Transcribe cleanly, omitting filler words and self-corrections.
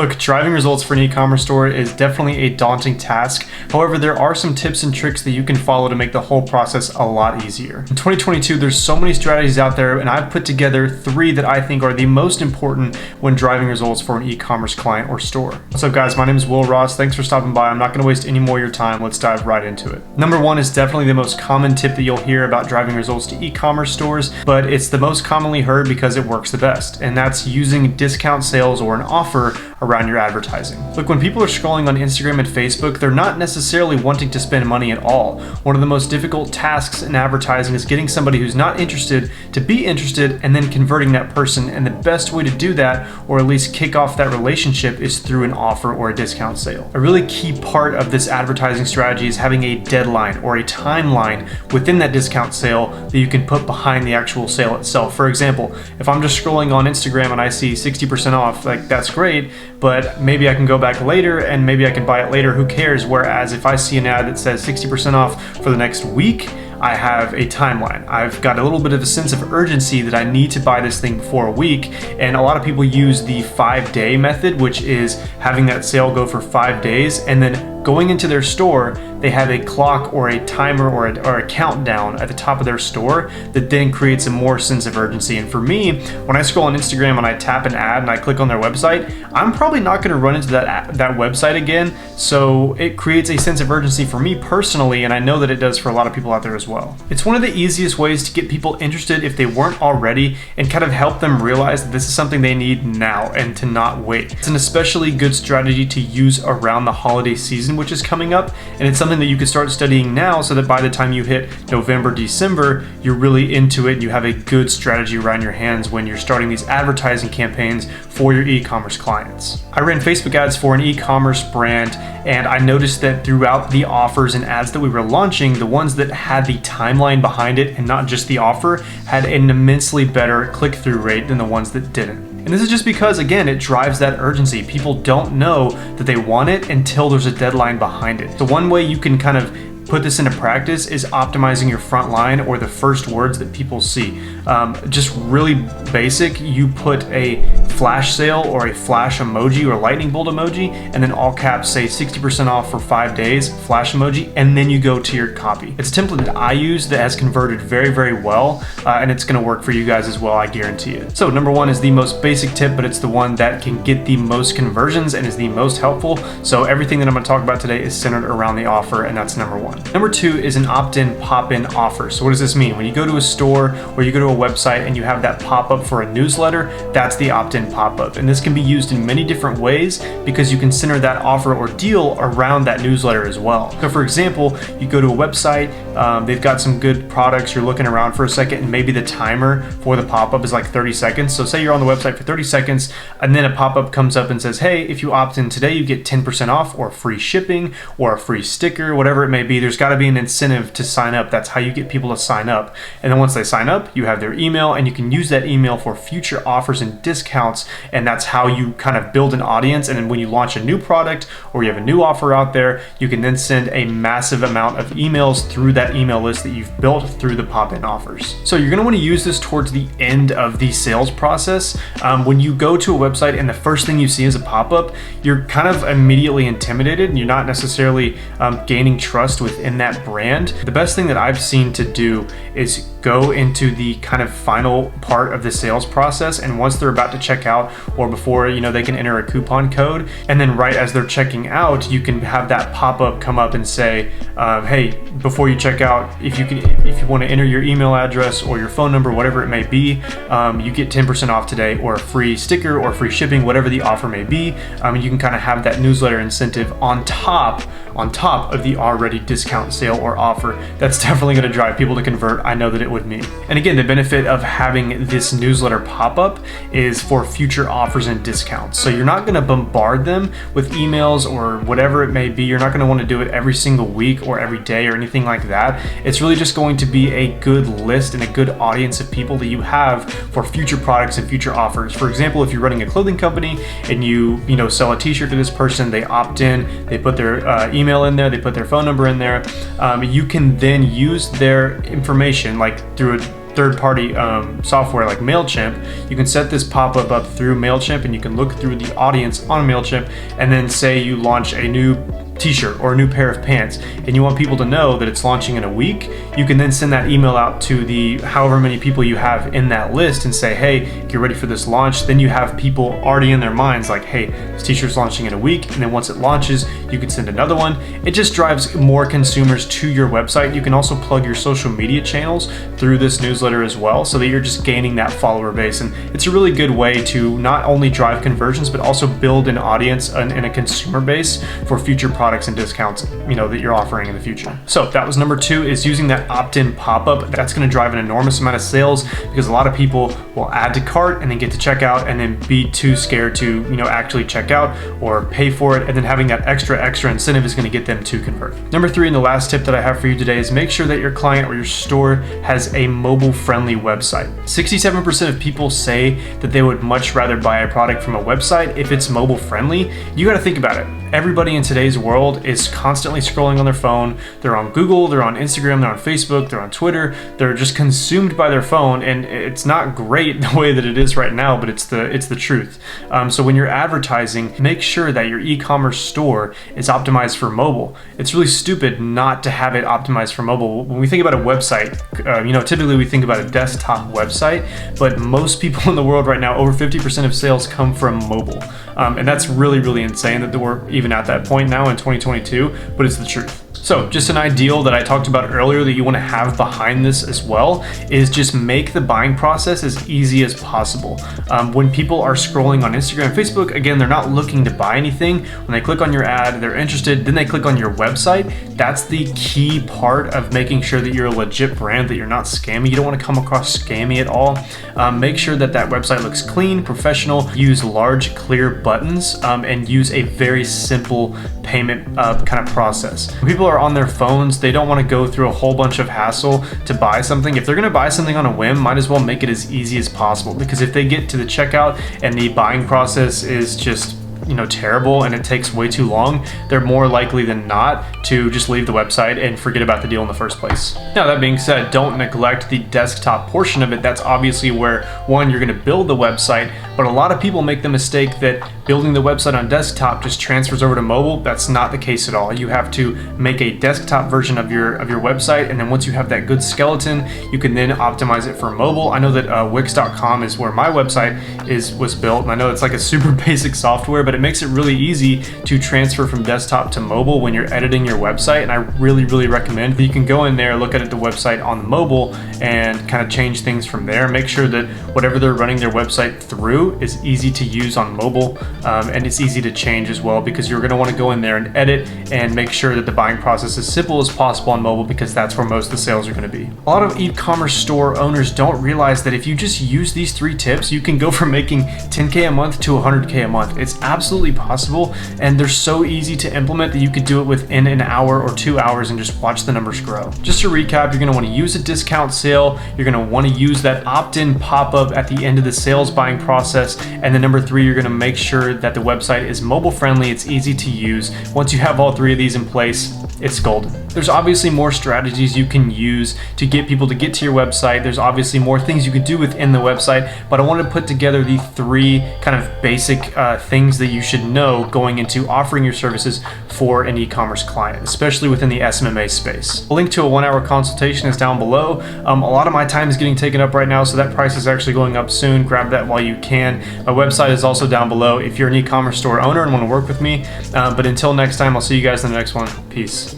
Look, driving results for an e-commerce store is definitely a daunting task. However, there are some tips and tricks that you can follow to make the whole process a lot easier. In 2022, there's so many strategies out there, and I've put together 3 that I think are the most important when driving results for an e-commerce client or store. What's up, guys? My name is Will Ross. Thanks for stopping by. I'm not going to waste any more of your time. Let's dive right into it. Number 1 is definitely the most common tip that you'll hear about driving results to e-commerce stores, but it's the most commonly heard because it works the best, and that's using discount sales or an offer around your advertising. Look, when people are scrolling on Instagram and Facebook, they're not necessarily wanting to spend money at all. One of the most difficult tasks in advertising is getting somebody who's not interested to be interested and then converting that person. And the best way to do that, or at least kick off that relationship, is through an offer or a discount sale. A really key part of this advertising strategy is having a deadline or a timeline within that discount sale that you can put behind the actual sale itself. For example, if I'm just scrolling on Instagram and I see 60% off, like, that's great, but maybe I can go back later and maybe I can buy it later, who cares? Whereas if I see an ad that says 60% off for the next week, I have a timeline. I've got a little bit of a sense of urgency that I need to buy this thing before a week. And a lot of people use the 5-day method, which is having that sale go for 5 days, and then going into their store, they have a clock or a timer or a countdown at the top of their store that then creates a more sense of urgency. And for me, when I scroll on Instagram and I tap an ad and I click on their website, I'm probably not going to run into that website again. So it creates a sense of urgency for me personally, and I know that it does for a lot of people out there as well. It's one of the easiest ways to get people interested if they weren't already, and kind of help them realize that this is something they need now and to not wait. It's an especially good strategy to use around the holiday season, which is coming up, and it's something that you can start studying now so that by the time you hit November, December, you're really into it and you have a good strategy around your hands when you're starting these advertising campaigns for your e-commerce clients. I ran Facebook ads for an e-commerce brand, and I noticed that throughout the offers and ads that we were launching, the ones that had the timeline behind it and not just the offer had an immensely better click-through rate than the ones that didn't. And this is just because, again, it drives that urgency. People don't know that they want it until there's a deadline behind it. The one way you can kind of put this into practice is optimizing your front line or the first words that people see. Just really basic, you put a flash sale or a flash emoji or lightning bolt emoji, and then all caps say 60% off for 5 days, flash emoji, and then you go to your copy. It's a template that I use that has converted very, very well, and it's gonna work for you guys as well, I guarantee it. So number 1 is the most basic tip, but it's the one that can get the most conversions and is the most helpful. So everything that I'm gonna talk about today is centered around the offer, and that's number 1. Number 2 is an opt-in, pop-in offer. So what does this mean? When you go to a store or you go to a website and you have that pop-up for a newsletter, that's the opt-in pop-up. And this can be used in many different ways because you can center that offer or deal around that newsletter as well. So for example, you go to a website, they've got some good products, you're looking around for a second, and maybe the timer for the pop-up is like 30 seconds. So say you're on the website for 30 seconds, and then a pop-up comes up and says, hey, if you opt in today, you get 10% off or free shipping or a free sticker, whatever it may be. There's got to be an incentive to sign up. That's how you get people to sign up. And then once they sign up, you have their email, and you can use that email for future offers and discounts. And that's how you kind of build an audience. And then when you launch a new product or you have a new offer out there, you can then send a massive amount of emails through that email list that you've built through the pop-in offers. So you're going to want to use this towards the end of the sales process. When you go to a website and the first thing you see is a pop-up, you're kind of immediately intimidated and you're not necessarily gaining trust within that brand. The best thing that I've seen to do is go into the kind of final part of the sales process, and once they're about to check out or before they can enter a coupon code, and then right as they're checking out, you can have that pop-up come up and say, hey, before you check out, if you want to enter your email address or your phone number, whatever it may be, you get 10% off today, or a free sticker or free shipping, whatever the offer may be. You can kind of have that newsletter incentive on top of the already discount sale or offer. That's definitely going to drive people to convert. I know that it would me. And again, the benefit of having this newsletter pop-up is for future offers and discounts. So you're not going to bombard them with emails or whatever it may be. You're not going to want to do it every single week or every day or anything like that. It's really just going to be a good list and a good audience of people that you have for future products and future offers. For example, if you're running a clothing company and you sell a t-shirt to this person, they opt in, they put their email in there, they put their phone number in there, you can then use their information, like through third-party software like MailChimp, you can set this pop-up up through MailChimp, and you can look through the audience on MailChimp, and then say you launch a new t-shirt or a new pair of pants and you want people to know that it's launching in a week, you can then send that email out to the however many people you have in that list and say, hey, get ready for this launch. Then you have people already in their minds like, hey, this t-shirt's launching in a week, and then once it launches, you can send another one. It just drives more consumers to your website. You can also plug your social media channels through this newsletter as well, so that you're just gaining that follower base. And it's a really good way to not only drive conversions, but also build an audience and a consumer base for future products and discounts, that you're offering in the future. So that was number 2, is using that opt-in pop-up. That's going to drive an enormous amount of sales, because a lot of people will add to cart and then get to checkout and then be too scared to actually check out or pay for it, and then having that extra incentive is going to get them to convert. Number 3, and the last tip that I have for you today, is make sure that your client or your store has a mobile-friendly website. 67% of people say that they would much rather buy a product from a website if it's mobile-friendly. You got to think about it. Everybody in today's world is constantly scrolling on their phone. They're on Google, they're on Instagram, they're on Facebook, they're on Twitter. They're just consumed by their phone, and it's not great the way that it is right now, but it's the truth. So when you're advertising, make sure that your e-commerce store is optimized for mobile. It's really stupid not to have it optimized for mobile. When we think about a website, typically we think about a desktop website, but most people in the world right now, over 50% of sales come from mobile. And that's really insane that we're even at that point now in 2022, but it's the truth. So just an ideal that I talked about earlier that you want to have behind this as well is just make the buying process as easy as possible. When people are scrolling on Instagram and Facebook, again, they're not looking to buy anything. When they click on your ad, they're interested, then they click on your website. That's the key part of making sure that you're a legit brand, that you're not scammy. You don't want to come across scammy at all. Make sure that website looks clean, professional, use large, clear buttons, and use a very simple payment kind of process. When people are on their phones, they don't want to go through a whole bunch of hassle to buy something. If they're going to buy something on a whim, might as well make it as easy as possible, because if they get to the checkout and the buying process is just terrible and it takes way too long, they're more likely than not to just leave the website and forget about the deal in the first place. Now, that being said, don't neglect the desktop portion of it. That's obviously where, one, you're going to build the website, but a lot of people make the mistake that building the website on desktop just transfers over to mobile. That's not the case at all. You have to make a desktop version of your website, and then once you have that good skeleton, you can then optimize it for mobile. I know that Wix.com is where my website was built, and I know it's like a super basic software, but it makes it really easy to transfer from desktop to mobile when you're editing your website, and I really recommend that you can go in there, look at the website on the mobile, and kind of change things from there. Make sure that whatever they're running their website through is easy to use on mobile, and it's easy to change as well, because you're going to want to go in there and edit and make sure that the buying process is simple as possible on mobile, because that's where most of the sales are going to be. A lot of e-commerce store owners don't realize that if you just use these 3 tips, you can go from making 10K a month to 100K a month. It's absolutely possible, and they're so easy to implement that you could do it within an hour or 2 hours and just watch the numbers grow. Just to recap, you're going to want to use a discount sale, you're going to want to use that opt-in pop-up at the end of the sales buying process, and then number 3, you're going to make sure that the website is mobile friendly, it's easy to use. Once you have all 3 of these in place, it's golden. There's obviously more strategies you can use to get people to get to your website. There's obviously more things you could do within the website, but I wanted to put together the 3 kind of basic things that you should know going into offering your services for an e-commerce client, especially within the SMMA space. A link to a 1-hour consultation is down below. A lot of my time is getting taken up right now, so that price is actually going up soon. Grab that while you can. My website is also down below if you're an e-commerce store owner and want to work with me. But until next time, I'll see you guys in the next one. Peace.